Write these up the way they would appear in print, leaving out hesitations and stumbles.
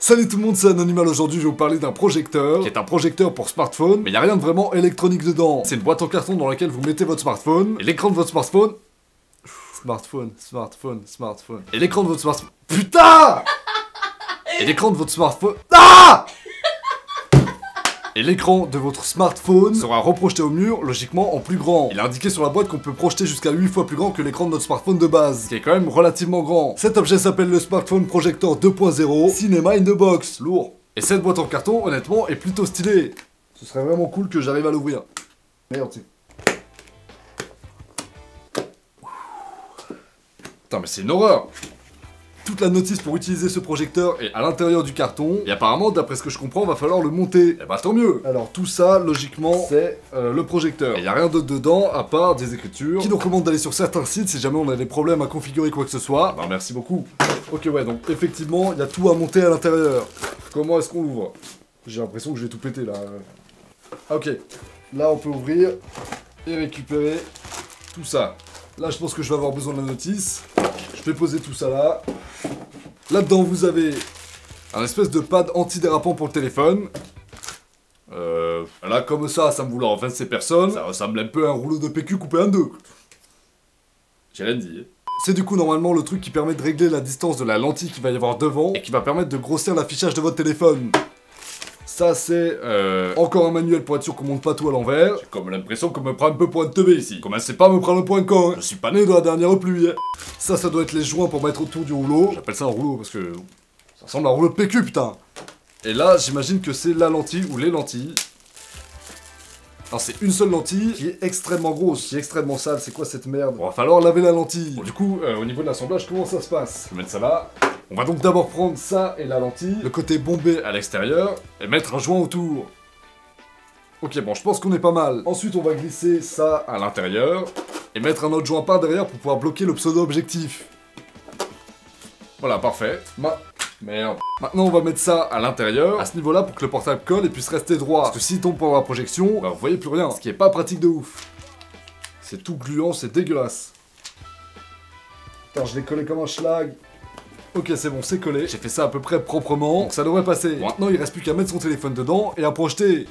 Salut tout le monde, c'est Anonymal. Aujourd'hui je vais vous parler d'un projecteur, qui est un projecteur pour smartphone, mais il n'y a rien de vraiment électronique dedans. C'est une boîte en carton dans laquelle vous mettez votre smartphone, et l'écran de votre smartphone... Smartphone... Et l'écran de votre smartphone... Putain. Et l'écran de votre smartphone... Ah. Et l'écran de votre smartphone sera reprojeté au mur, logiquement en plus grand. Il est indiqué sur la boîte qu'on peut projeter jusqu'à 8 fois plus grand que l'écran de notre smartphone de base, qui est quand même relativement grand. Cet objet s'appelle le Smartphone Projector 2.0 Cinema in the Box. Lourd. Et cette boîte en carton, honnêtement, est plutôt stylée. Ce serait vraiment cool que j'arrive à l'ouvrir. Merde, c'est... Putain, mais c'est une horreur. Toute la notice pour utiliser ce projecteur est à l'intérieur du carton, et apparemment, d'après ce que je comprends, va falloir le monter. Et bah tant mieux. Alors tout ça, logiquement, c'est le projecteur. Et y a rien d'autre dedans, à part des écritures, qui nous recommandent d'aller sur certains sites si jamais on a des problèmes à configurer quoi que ce soit. Bah merci beaucoup. Ok ouais, donc effectivement, il y a tout à monter à l'intérieur. Comment est-ce qu'on l'ouvre? J'ai l'impression que je vais tout péter là. Ok, là on peut ouvrir et récupérer tout ça. Là je pense que je vais avoir besoin de la notice. Je vais poser tout ça là. Là-dedans, vous avez un espèce de pad antidérapant pour le téléphone. Là, comme ça, sans vouloir offenser personne, ça ressemble un peu à un rouleau de PQ coupé en deux. J'ai rien dit. C'est du coup normalement le truc qui permet de régler la distance de la lentille qu'il va y avoir devant et qui va permettre de grossir l'affichage de votre téléphone. Ça c'est encore un manuel pour être sûr qu'on monte pas tout à l'envers. J'ai comme l'impression qu'on me prend un peu pour un teubé ici. Commencez pas à me prendre pour un con, hein. Je suis pas né de la dernière pluie. Hein. Ça doit être les joints pour mettre autour du rouleau. J'appelle ça un rouleau parce que ça ressemble à un rouleau de PQ putain. Et là j'imagine que c'est la lentille ou les lentilles. Alors c'est une seule lentille qui est extrêmement grosse, qui est extrêmement sale. C'est quoi cette merde? Bon, va falloir laver la lentille. Bon, du coup au niveau de l'assemblage comment ça se passe? Je vais mettre ça là. On va donc d'abord prendre ça et la lentille, le côté bombé à l'extérieur, et mettre un joint autour. Ok, bon, je pense qu'on est pas mal. Ensuite, on va glisser ça à l'intérieur, et mettre un autre joint par derrière pour pouvoir bloquer le pseudo-objectif. Voilà, parfait. Merde. Maintenant, on va mettre ça à l'intérieur, à ce niveau-là, pour que le portable colle et puisse rester droit. Parce que s'il tombe pendant la projection, bah, vous voyez plus rien, ce qui est pas pratique de ouf. C'est tout gluant, c'est dégueulasse. Attends, je l'ai collé comme un schlag. Ok, c'est bon, c'est collé. J'ai fait ça à peu près proprement, donc ça devrait passer. Bon, maintenant, il reste plus qu'à mettre son téléphone dedans et à projeter.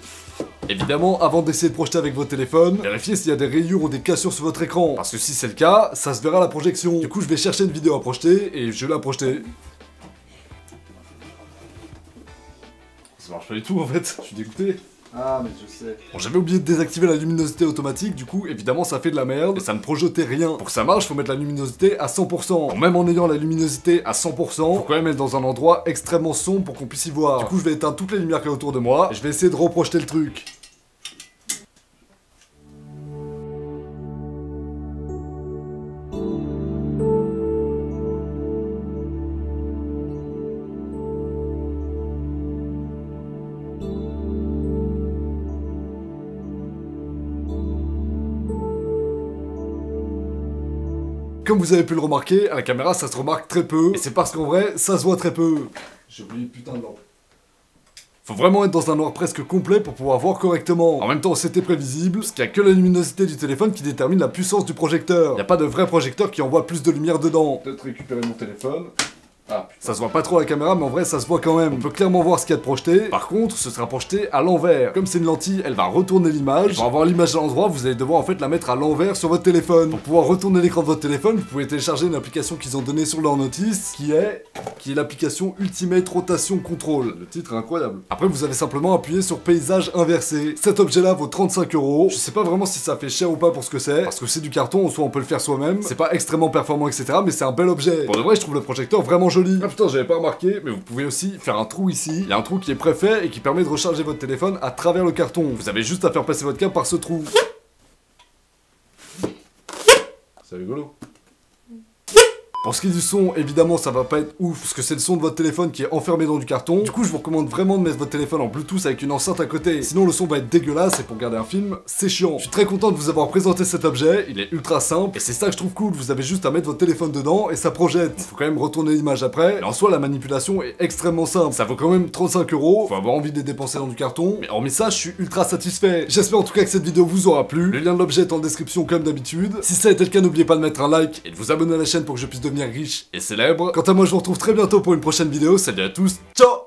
Évidemment, avant d'essayer de projeter avec votre téléphone, vérifiez s'il y a des rayures ou des cassures sur votre écran. Parce que si c'est le cas, ça se verra à la projection. Du coup, je vais chercher une vidéo à projeter et je vais la projeter. Ça marche pas du tout en fait, je suis dégoûté. Ah mais je sais. Bon, j'avais oublié de désactiver la luminosité automatique, du coup évidemment ça fait de la merde et ça ne projetait rien. Pour que ça marche, faut mettre la luminosité à 100%. Bon, même en ayant la luminosité à 100%, faut quand même être dans un endroit extrêmement sombre pour qu'on puisse y voir. Du coup je vais éteindre toutes les lumières qu'il y a autour de moi et je vais essayer de reprojeter le truc. Comme vous avez pu le remarquer, à la caméra ça se remarque très peu, et c'est parce qu'en vrai, ça se voit très peu. J'ai oublié putain de lampe. Faut vraiment être dans un noir presque complet pour pouvoir voir correctement. En même temps, c'était prévisible, parce qu'il n'y a que la luminosité du téléphone qui détermine la puissance du projecteur. Il n'y a pas de vrai projecteur qui envoie plus de lumière dedans. Peut-être récupérer mon téléphone. Ah, putain. Ça se voit pas trop à la caméra, mais en vrai ça se voit quand même. On peut clairement voir ce qu'il y a de projeté. Par contre, ce sera projeté à l'envers. Comme c'est une lentille, elle va retourner l'image. Pour avoir l'image à l'endroit, vous allez devoir en fait la mettre à l'envers sur votre téléphone. Pour pouvoir retourner l'écran de votre téléphone, vous pouvez télécharger une application qu'ils ont donnée sur leur notice, qui est l'application Ultimate Rotation Control. Le titre est incroyable. Après, vous avez simplement appuyé sur paysage inversé. Cet objet-là vaut 35 €. Je sais pas vraiment si ça fait cher ou pas pour ce que c'est, parce que c'est du carton, en soi on peut le faire soi-même. C'est pas extrêmement performant, etc. Mais c'est un bel objet. Pour de vrai, je trouve le projecteur vraiment joli. Ah putain, j'avais pas remarqué, mais vous pouvez aussi faire un trou ici. Il y a un trou qui est préfet et qui permet de recharger votre téléphone à travers le carton. Vous avez juste à faire passer votre câble par ce trou. C'est rigolo. Pour ce qui est du son, évidemment ça va pas être ouf, parce que c'est le son de votre téléphone qui est enfermé dans du carton. Du coup je vous recommande vraiment de mettre votre téléphone en Bluetooth avec une enceinte à côté. Sinon le son va être dégueulasse et pour regarder un film, c'est chiant. Je suis très content de vous avoir présenté cet objet, il est ultra simple, et c'est ça que je trouve cool, vous avez juste à mettre votre téléphone dedans et ça projette. Faut quand même retourner l'image après, et en soi la manipulation est extrêmement simple. Ça vaut quand même 35 €, faut avoir envie de les dépenser dans du carton, mais hormis ça je suis ultra satisfait. J'espère en tout cas que cette vidéo vous aura plu, le lien de l'objet est en description comme d'habitude. Si ça a été le cas, n'oubliez pas de mettre un like et de vous abonner à la chaîne pour que je puisse devenir riche et célèbre. Quant à moi, je vous retrouve très bientôt pour une prochaine vidéo. Salut à tous, ciao!